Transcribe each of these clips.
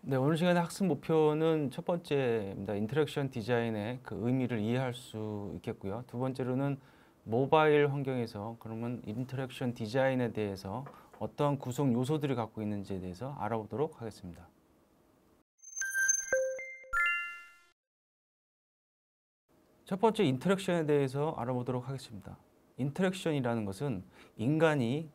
네, 오늘 시간의 학습 목표는 첫 번째입니다. 인터랙션 디자인의 그 의미를 이해할 수 있겠고요. 두 번째로는 모바일 환경에서 그러면 인터랙션 디자인에 대해서 어떤 구성 요소들이 갖고 있는지에 대해서 알아보도록 하겠습니다. 첫 번째 인터랙션에 대해서 알아보도록 하겠습니다. 인터랙션이라는 것은 인간이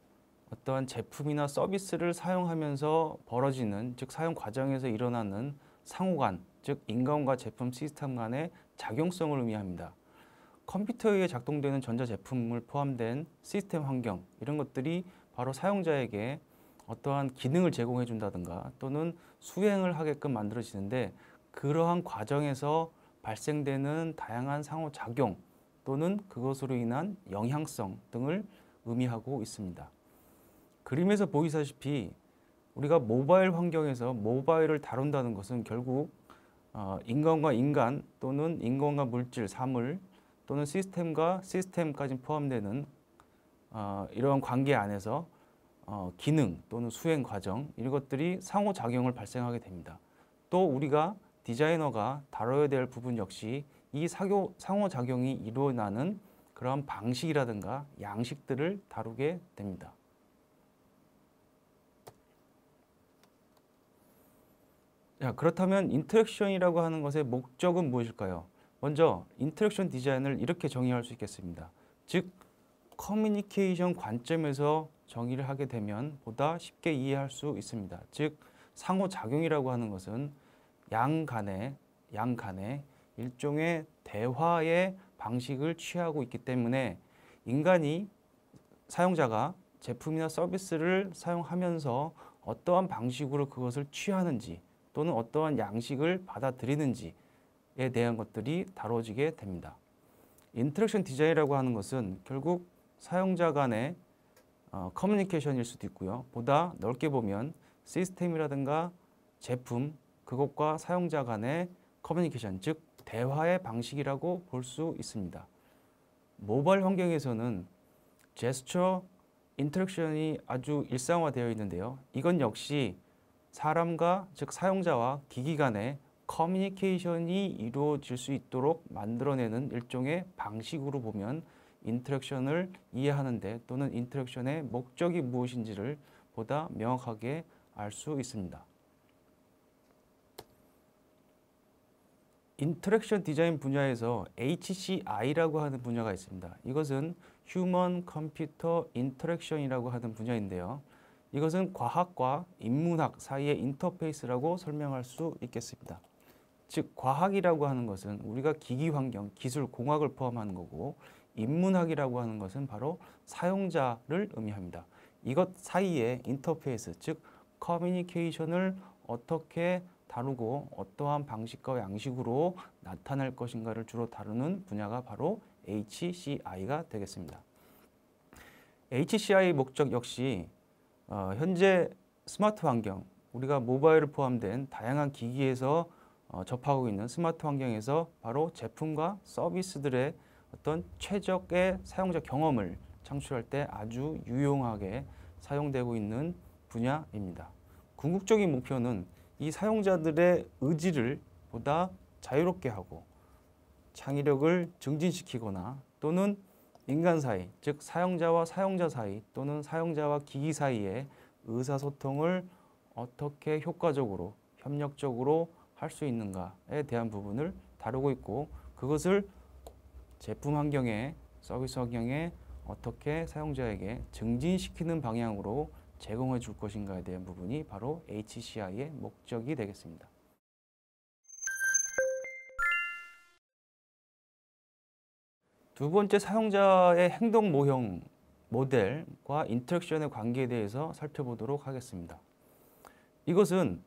어떠한 제품이나 서비스를 사용하면서 벌어지는, 즉 사용 과정에서 일어나는 상호간, 즉 인간과 제품 시스템 간의 작용성을 의미합니다. 컴퓨터에 의해 작동되는 전자제품을 포함된 시스템 환경, 이런 것들이 바로 사용자에게 어떠한 기능을 제공해 준다든가 또는 수행을 하게끔 만들어지는데, 그러한 과정에서 발생되는 다양한 상호작용 또는 그것으로 인한 영향성 등을 의미하고 있습니다. 그림에서 보이시다시피 우리가 모바일 환경에서 모바일을 다룬다는 것은 결국 인간과 인간 또는 인간과 물질, 사물 또는 시스템과 시스템까지 포함되는 이러한 관계 안에서 기능 또는 수행 과정, 이런 것들이 상호작용을 발생하게 됩니다. 또 우리가 디자이너가 다뤄야 될 부분 역시 이 상호작용이 일어나는 그런 방식이라든가 양식들을 다루게 됩니다. 자, 그렇다면 인터랙션이라고 하는 것의 목적은 무엇일까요? 먼저 인터랙션 디자인을 이렇게 정의할 수 있겠습니다. 즉, 커뮤니케이션 관점에서 정의를 하게 되면 보다 쉽게 이해할 수 있습니다. 즉, 상호작용이라고 하는 것은 양 간의 일종의 대화의 방식을 취하고 있기 때문에 인간이 사용자가 제품이나 서비스를 사용하면서 어떠한 방식으로 그것을 취하는지 또는 어떠한 양식을 받아들이는지에 대한 것들이 다뤄지게 됩니다. 인터랙션 디자인이라고 하는 것은 결국 사용자 간의 커뮤니케이션일 수도 있고요. 보다 넓게 보면 시스템이라든가 제품, 그것과 사용자 간의 커뮤니케이션, 즉 대화의 방식이라고 볼 수 있습니다. 모바일 환경에서는 제스처 인터랙션이 아주 일상화되어 있는데요. 이건 역시 사람과, 즉 사용자와 기기 간의 커뮤니케이션이 이루어질 수 있도록 만들어내는 일종의 방식으로 보면 인터랙션을 이해하는데 또는 인터랙션의 목적이 무엇인지를 보다 명확하게 알 수 있습니다. 인터랙션 디자인 분야에서 HCI라고 하는 분야가 있습니다. 이것은 휴먼 컴퓨터 인터랙션이라고 하는 분야인데요. 이것은 과학과 인문학 사이의 인터페이스라고 설명할 수 있겠습니다. 즉, 과학이라고 하는 것은 우리가 기기 환경, 기술, 공학을 포함하는 거고, 인문학이라고 하는 것은 바로 사용자를 의미합니다. 이것 사이의 인터페이스, 즉 커뮤니케이션을 어떻게 다루고 어떠한 방식과 양식으로 나타낼 것인가를 주로 다루는 분야가 바로 HCI가 되겠습니다. HCI 목적 역시 현재 스마트 환경, 우리가 모바일을 포함된 다양한 기기에서 접하고 있는 스마트 환경에서 바로 제품과 서비스들의 어떤 최적의 사용자 경험을 창출할 때 아주 유용하게 사용되고 있는 분야입니다. 궁극적인 목표는 이 사용자들의 의지를 보다 자유롭게 하고 창의력을 증진시키거나 또는 인간 사이, 즉 사용자와 사용자 사이 또는 사용자와 기기 사이의 의사소통을 어떻게 효과적으로, 협력적으로 할 수 있는가에 대한 부분을 다루고 있고, 그것을 제품 환경에, 서비스 환경에 어떻게 사용자에게 증진시키는 방향으로 제공해 줄 것인가에 대한 부분이 바로 HCI의 목적이 되겠습니다. 두 번째, 사용자의 행동 모형 모델과 인터랙션의 관계에 대해서 살펴보도록 하겠습니다. 이것은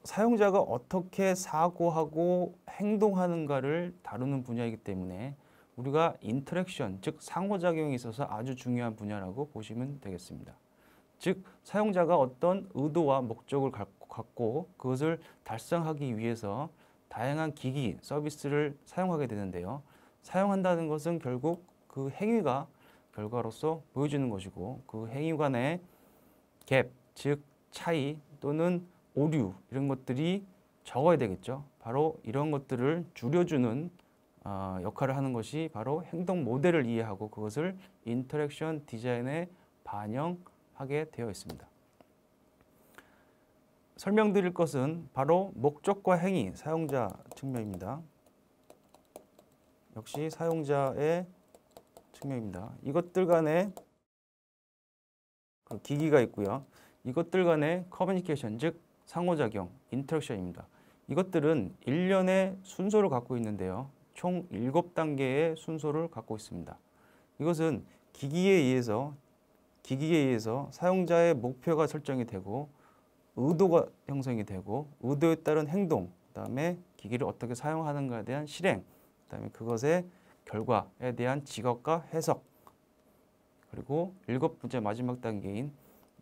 사용자가 어떻게 사고하고 행동하는가를 다루는 분야이기 때문에 우리가 인터랙션, 즉 상호작용에 있어서 아주 중요한 분야라고 보시면 되겠습니다. 즉 사용자가 어떤 의도와 목적을 갖고 갖고 그것을 달성하기 위해서 다양한 기기, 서비스를 사용하게 되는데요. 사용한다는 것은 결국 그 행위가 결과로서 보여주는 것이고 그 행위 간의 갭, 즉 차이 또는 오류 이런 것들이 적어야 되겠죠. 바로 이런 것들을 줄여주는 역할을 하는 것이 바로 행동 모델을 이해하고 그것을 인터랙션 디자인에 반영하게 되어 있습니다. 설명드릴 것은 바로 목적과 행위, 사용자 측면입니다. 역시 사용자의 측면입니다. 이것들 간에 기기가 있고요. 이것들 간의 커뮤니케이션, 즉 상호작용, 인터랙션입니다. 이것들은 일련의 순서를 갖고 있는데요. 총 7단계의 순서를 갖고 있습니다. 이것은 기기에 의해서 사용자의 목표가 설정이 되고 의도가 형성이 되고 의도에 따른 행동, 그다음에 기기를 어떻게 사용하는가에 대한 실행, 그다음에 그것의 결과에 대한 지각과 해석, 그리고 7번째 마지막 단계인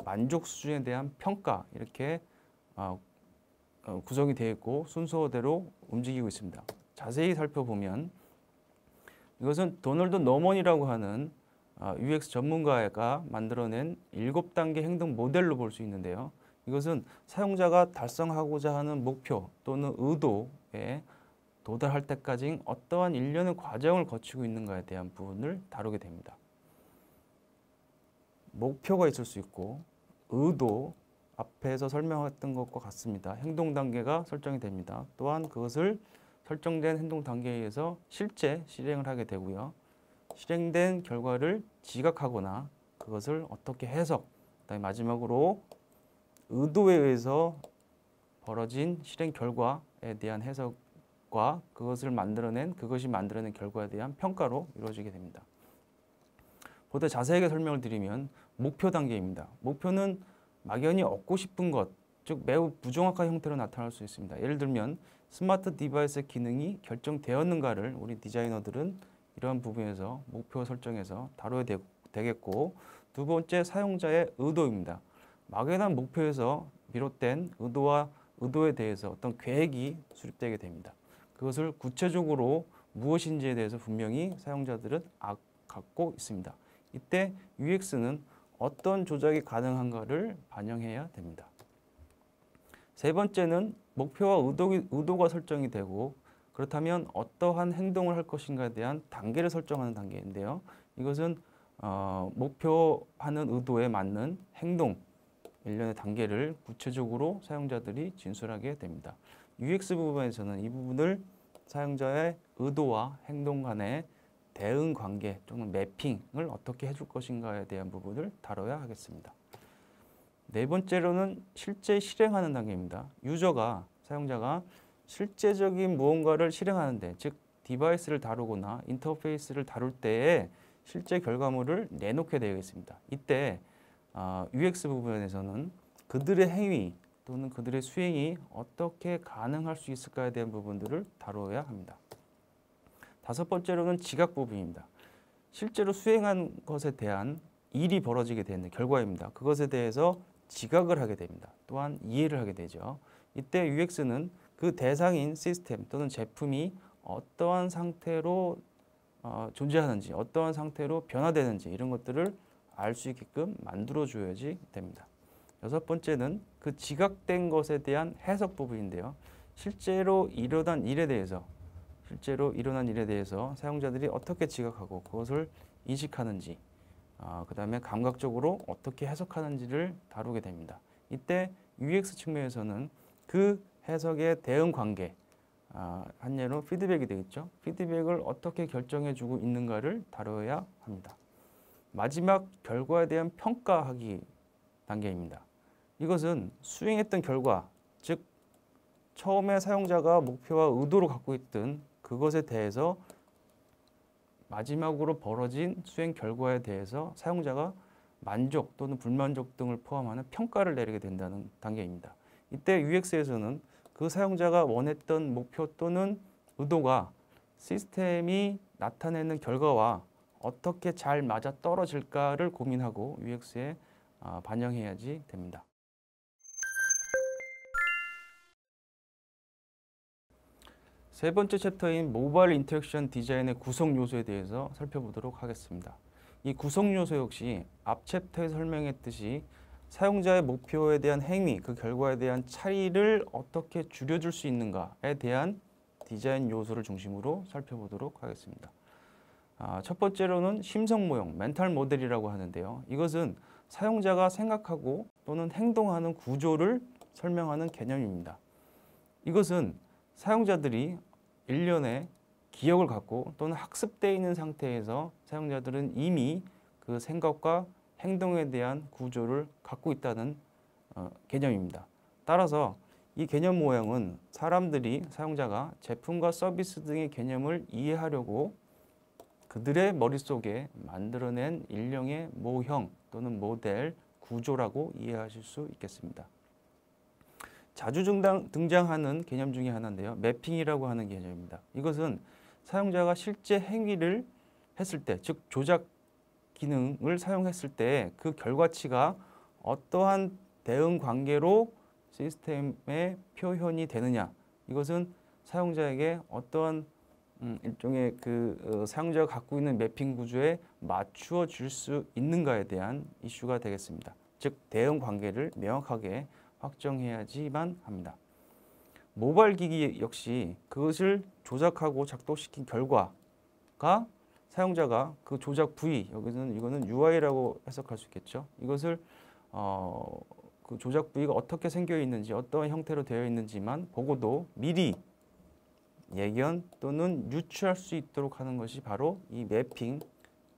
만족 수준에 대한 평가 이렇게 구성이 되어 있고 순서대로 움직이고 있습니다. 자세히 살펴보면 이것은 도널드 노먼이라고 하는 UX 전문가가 만들어낸 7단계 행동 모델로 볼 수 있는데요. 이것은 사용자가 달성하고자 하는 목표 또는 의도에 도달할 때까지 어떠한 일련의 과정을 거치고 있는가에 대한 부분을 다루게 됩니다. 목표가 있을 수 있고 의도, 앞에서 설명했던 것과 같습니다. 행동 단계가 설정이 됩니다. 또한 그것을 설정된 행동 단계에 의해서 실제 실행을 하게 되고요. 실행된 결과를 지각하거나 그것을 어떻게 해석, 그다음에 마지막으로 의도에 의해서 벌어진 실행 결과에 대한 해석과 그것이 만들어낸 결과에 대한 평가로 이루어지게 됩니다. 보다 자세하게 설명을 드리면 목표 단계입니다. 목표는 막연히 얻고 싶은 것, 즉 매우 부정확한 형태로 나타날 수 있습니다. 예를 들면 스마트 디바이스의 기능이 결정되었는가를 우리 디자이너들은 이러한 부분에서 목표 설정에서 다뤄야 되겠고, 두 번째 사용자의 의도입니다. 막연한 목표에서 비롯된 의도에 대해서 어떤 계획이 수립되게 됩니다. 그것을 구체적으로 무엇인지에 대해서 분명히 사용자들은 갖고 있습니다. 이때 UX는 어떤 조작이 가능한가를 반영해야 됩니다. 세 번째는 목표와 의도가 설정이 되고 그렇다면 어떠한 행동을 할 것인가에 대한 단계를 설정하는 단계인데요. 이것은 목표하는 의도에 맞는 행동, 일련의 단계를 구체적으로 사용자들이 진술하게 됩니다. UX 부분에서는 이 부분을 사용자의 의도와 행동 간의 대응 관계 또는 매핑을 어떻게 해줄 것인가에 대한 부분을 다뤄야 하겠습니다. 네 번째로는 실제 실행하는 단계입니다. 사용자가 실제적인 무언가를 실행하는데, 즉 디바이스를 다루거나 인터페이스를 다룰 때에 실제 결과물을 내놓게 되어 있습니다. 이때 UX 부분에서는 그들의 행위 또는 그들의 수행이 어떻게 가능할 수 있을까에 대한 부분들을 다뤄야 합니다. 다섯 번째로는 지각 부분입니다. 실제로 수행한 것에 대한 일이 벌어지게 되는 결과입니다. 그것에 대해서 지각을 하게 됩니다. 또한 이해를 하게 되죠. 이때 UX는 그 대상인 시스템 또는 제품이 어떠한 상태로 존재하는지, 어떠한 상태로 변화되는지 이런 것들을 알 수 있게끔 만들어줘야지 됩니다. 여섯 번째는 그 지각된 것에 대한 해석 부분인데요. 실제로 일어난 일에 대해서 사용자들이 어떻게 지각하고 그것을 인식하는지, 그 다음에 감각적으로 어떻게 해석하는지를 다루게 됩니다. 이때 UX 측면에서는 그 해석의 대응 관계, 한 예로 피드백이 되겠죠. 피드백을 어떻게 결정해주고 있는가를 다뤄야 합니다. 마지막 결과에 대한 평가하기 단계입니다. 이것은 수행했던 결과, 즉 처음에 사용자가 목표와 의도로 갖고 있던 그것에 대해서 마지막으로 벌어진 수행 결과에 대해서 사용자가 만족 또는 불만족 등을 포함하는 평가를 내리게 된다는 단계입니다. 이때 UX에서는 그 사용자가 원했던 목표 또는 의도가 시스템이 나타내는 결과와 어떻게 잘 맞아 떨어질까를 고민하고 UX에 반영해야지 됩니다. 세 번째 챕터인 모바일 인터랙션 디자인의 구성 요소에 대해서 살펴보도록 하겠습니다. 이 구성 요소 역시 앞 챕터에서 설명했듯이 사용자의 목표에 대한 행위, 그 결과에 대한 차이를 어떻게 줄여줄 수 있는가에 대한 디자인 요소를 중심으로 살펴보도록 하겠습니다. 첫 번째로는 심성 모형, 멘탈 모델이라고 하는데요. 이것은 사용자가 생각하고 또는 행동하는 구조를 설명하는 개념입니다. 이것은 사용자들이 일련의 기억을 갖고 또는 학습되어 있는 상태에서 사용자들은 이미 그 생각과 행동에 대한 구조를 갖고 있다는 개념입니다. 따라서 이 개념 모형은 사용자가 제품과 서비스 등의 개념을 이해하려고 그들의 머릿속에 만들어낸 일련의 모형 또는 모델, 구조라고 이해하실 수 있겠습니다. 자주 등장하는 개념 중에 하나인데요. 매핑이라고 하는 개념입니다. 이것은 사용자가 실제 행위를 했을 때, 즉 조작 기능을 사용했을 때 그 결과치가 어떠한 대응 관계로 시스템에 표현이 되느냐. 이것은 사용자에게 어떠한 일종의 사용자가 갖고 있는 매핑 구조에 맞추어 줄 수 있는가에 대한 이슈가 되겠습니다. 즉 대응 관계를 명확하게 확정해야지만 합니다. 모바일 기기 역시 그것을 조작하고 작동시킨 결과가 사용자가 그 조작 부위, 이거는 UI라고 해석할 수 있겠죠. 이것을 그 조작 부위가 어떻게 생겨 있는지, 어떠한 형태로 되어 있는지만 보고도 미리 예견 또는 유추할 수 있도록 하는 것이 바로 이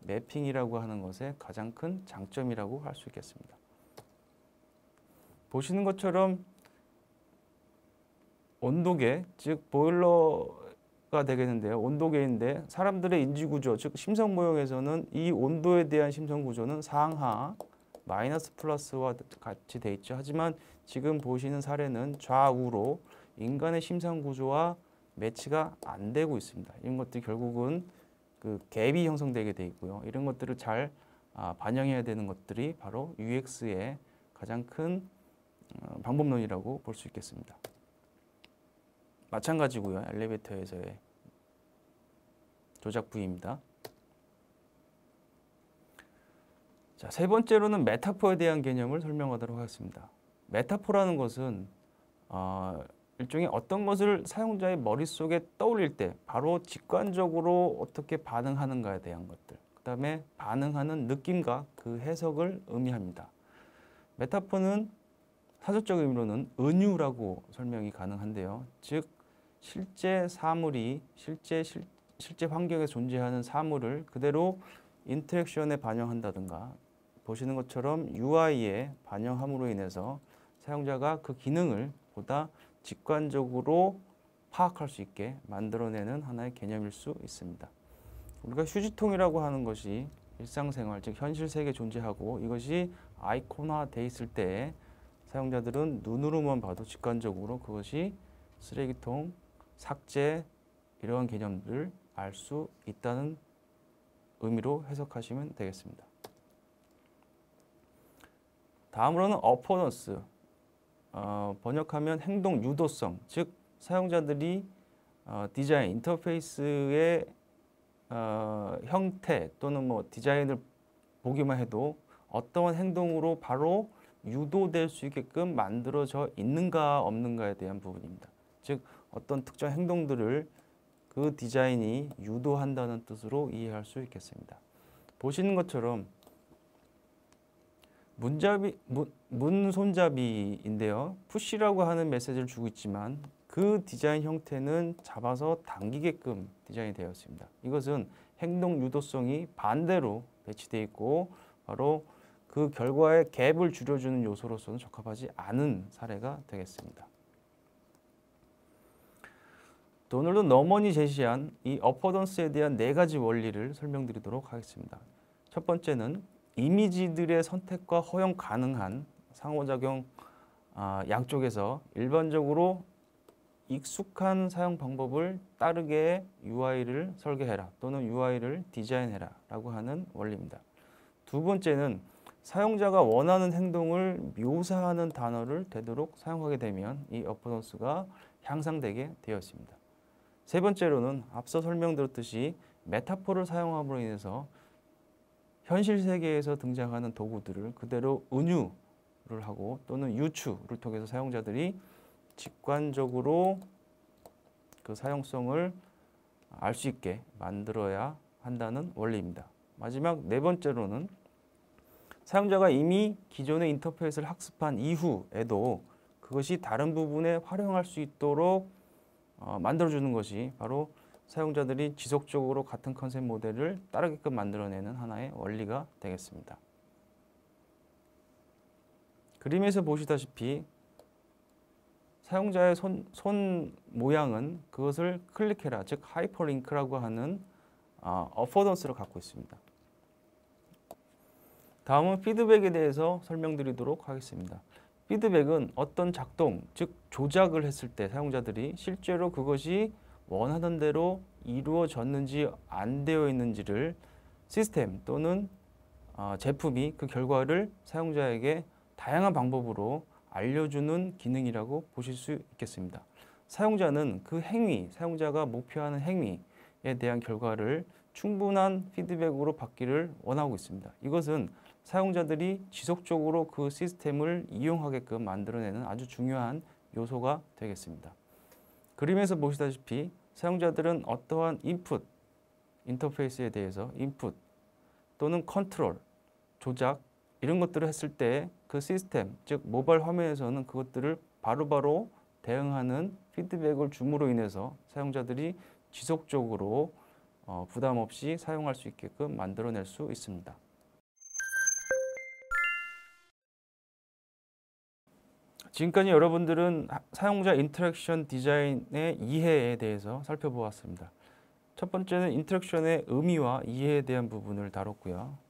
매핑이라고 하는 것의 가장 큰 장점이라고 할 수 있겠습니다. 보시는 것처럼 온도계, 즉 보일러가 되겠는데요. 온도계인데 사람들의 인지구조, 즉 심성 모형에서는 이 온도에 대한 심성 구조는 상하, 마이너스 플러스와 같이 돼 있죠. 하지만 지금 보시는 사례는 좌우로 인간의 심성 구조와 매치가 안 되고 있습니다. 이런 것들이 결국은 그 갭이 형성되게 돼 있고요. 이런 것들을 잘 반영해야 되는 것들이 바로 UX의 가장 큰 방법론이라고 볼 수 있겠습니다. 마찬가지고요. 엘리베이터에서의 조작 부위입니다. 자, 세 번째로는 메타포에 대한 개념을 설명하도록 하겠습니다. 메타포라는 것은 일종의 어떤 것을 사용자의 머릿속에 떠올릴 때 바로 직관적으로 어떻게 반응하는가에 대한 것들, 그 다음에 반응하는 느낌과 그 해석을 의미합니다. 메타포는 사전적 의미로는 은유라고 설명이 가능한데요. 즉 실제 사물이 실제 환경에 존재하는 사물을 그대로 인터랙션에 반영한다든가 보시는 것처럼 UI에 반영함으로 인해서 사용자가 그 기능을 보다 직관적으로 파악할 수 있게 만들어내는 하나의 개념일 수 있습니다. 우리가 휴지통이라고 하는 것이 일상생활, 즉 현실 세계에 존재하고 이것이 아이콘화되어 있을 때 사용자들은 눈으로만 봐도 직관적으로 그것이 쓰레기통, 삭제 이러한 개념들을 알 수 있다는 의미로 해석하시면 되겠습니다. 다음으로는 어포던스, 번역하면 행동 유도성, 즉 사용자들이 디자인, 인터페이스의 형태 또는 디자인을 보기만 해도 어떠한 행동으로 바로 유도될 수 있게끔 만들어져 있는가 없는가에 대한 부분입니다. 즉 어떤 특정 행동들을 그 디자인이 유도한다는 뜻으로 이해할 수 있겠습니다. 보시는 것처럼 문 손잡이인데요. 푸시라고 하는 메시지를 주고 있지만 그 디자인 형태는 잡아서 당기게끔 디자인이 되어 있습니다. 이것은 행동 유도성이 반대로 배치되어 있고 바로 그 결과의 갭을 줄여주는 요소로서는 적합하지 않은 사례가 되겠습니다. 도널드 너먼이 제시한 이 어포던스에 대한 4가지 원리를 설명드리도록 하겠습니다. 첫 번째는 이미지들의 선택과 허용 가능한 상호작용 양쪽에서 일반적으로 익숙한 사용 방법을 따르게 UI를 설계해라 또는 UI를 디자인해라 라고 하는 원리입니다. 두 번째는 사용자가 원하는 행동을 묘사하는 단어를 되도록 사용하게 되면 이 어포던스가 향상되게 되어 있습니다. 세 번째로는 앞서 설명드렸듯이 메타포를 사용함으로 인해서 현실 세계에서 등장하는 도구들을 그대로 은유를 하고 또는 유추를 통해서 사용자들이 직관적으로 그 사용성을 알 수 있게 만들어야 한다는 원리입니다. 마지막 네 번째로는 사용자가 이미 기존의 인터페이스를 학습한 이후에도 그것이 다른 부분에 활용할 수 있도록 만들어주는 것이 바로 사용자들이 지속적으로 같은 컨셉 모델을 따르게끔 만들어내는 하나의 원리가 되겠습니다. 그림에서 보시다시피 사용자의 손 모양은 그것을 클릭해라, 즉 하이퍼링크라고 하는 어포던스를 갖고 있습니다. 다음은 피드백에 대해서 설명드리도록 하겠습니다. 피드백은 어떤 작동, 즉 조작을 했을 때 사용자들이 실제로 그것이 원하던 대로 이루어졌는지 안 되어 있는지를 시스템 또는 제품이 그 결과를 사용자에게 다양한 방법으로 알려주는 기능이라고 보실 수 있겠습니다. 사용자는 그 행위, 사용자가 목표하는 행위에 대한 결과를 충분한 피드백으로 받기를 원하고 있습니다. 이것은 사용자들이 지속적으로 그 시스템을 이용하게끔 만들어내는 아주 중요한 요소가 되겠습니다. 그림에서 보시다시피 사용자들은 어떠한 인풋, 인터페이스에 대해서 인풋 또는 컨트롤, 조작 이런 것들을 했을 때 그 시스템, 즉 모바일 화면에서는 그것들을 바로바로 대응하는 피드백을 줌으로 인해서 사용자들이 지속적으로 부담 없이 사용할 수 있게끔 만들어낼 수 있습니다. 지금까지 여러분들은 사용자 인터랙션 디자인의 이해에 대해서 살펴보았습니다. 첫 번째는 인터랙션의 의미와 이해에 대한 부분을 다뤘고요.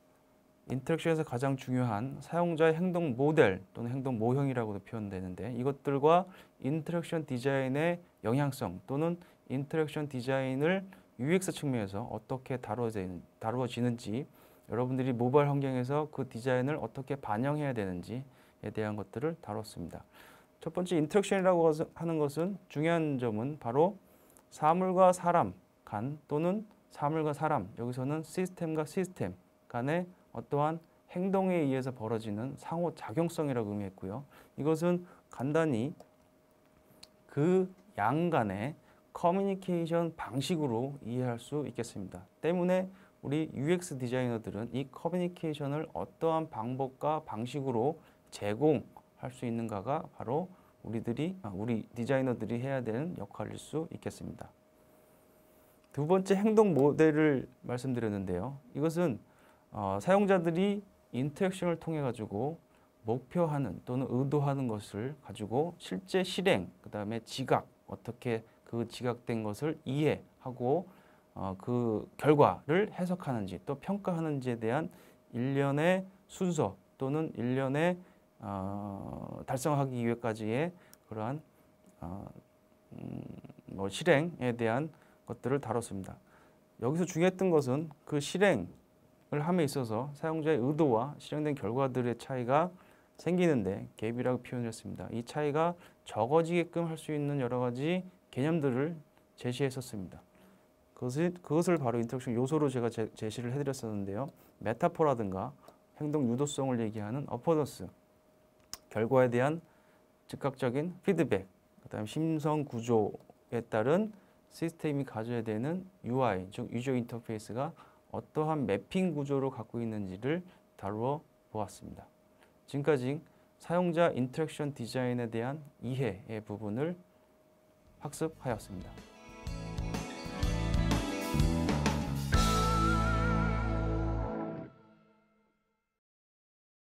인터랙션에서 가장 중요한 사용자의 행동 모델 또는 행동 모형이라고도 표현되는데 이것들과 인터랙션 디자인의 영향성 또는 인터랙션 디자인을 UX 측면에서 어떻게 다루어지는지 여러분들이 모바일 환경에서 그 디자인을 어떻게 반영해야 되는지에 대한 것들을 다뤘습니다. 첫 번째 인터랙션이라고 하는 것은 중요한 점은 바로 사물과 사람 간 또는 사물과 사람, 여기서는 시스템과 시스템 간의 어떠한 행동에 의해서 벌어지는 상호작용성이라고 의미했고요. 이것은 간단히 그 양 간의 커뮤니케이션 방식으로 이해할 수 있겠습니다. 때문에 우리 UX 디자이너들은 이 커뮤니케이션을 어떠한 방법과 방식으로 제공할 수 있는가가 바로 우리 디자이너들이 해야 되는 역할일 수 있겠습니다. 두 번째 행동 모델을 말씀드렸는데요. 이것은 사용자들이 인터랙션을 통해 가지고 목표하는 또는 의도하는 것을 가지고 실제 실행, 그 다음에 지각, 어떻게 그 지각된 것을 이해하고 그 결과를 해석하는지 또 평가하는지에 대한 일련의 순서 또는 일련의 달성하기 위해까지의 그러한 실행에 대한 것들을 다뤘습니다. 여기서 중요했던 것은 그 실행을 함에 있어서 사용자의 의도와 실행된 결과들의 차이가 생기는데 갭이라고 표현을 했습니다. 이 차이가 적어지게끔 할 수 있는 여러 가지 개념들을 제시했었습니다. 그것을 바로 인터랙션 요소로 제가 제시를 해드렸었는데요. 메타포라든가 행동 유도성을 얘기하는 어포던스, 결과에 대한 즉각적인 피드백, 그다음에 심성 구조에 따른 시스템이 가져야 되는 UI, 즉 유저 인터페이스가 어떠한 매핑 구조를 갖고 있는지를 다루어 보았습니다. 지금까지 사용자 인터랙션 디자인에 대한 이해의 부분을 학습하였습니다.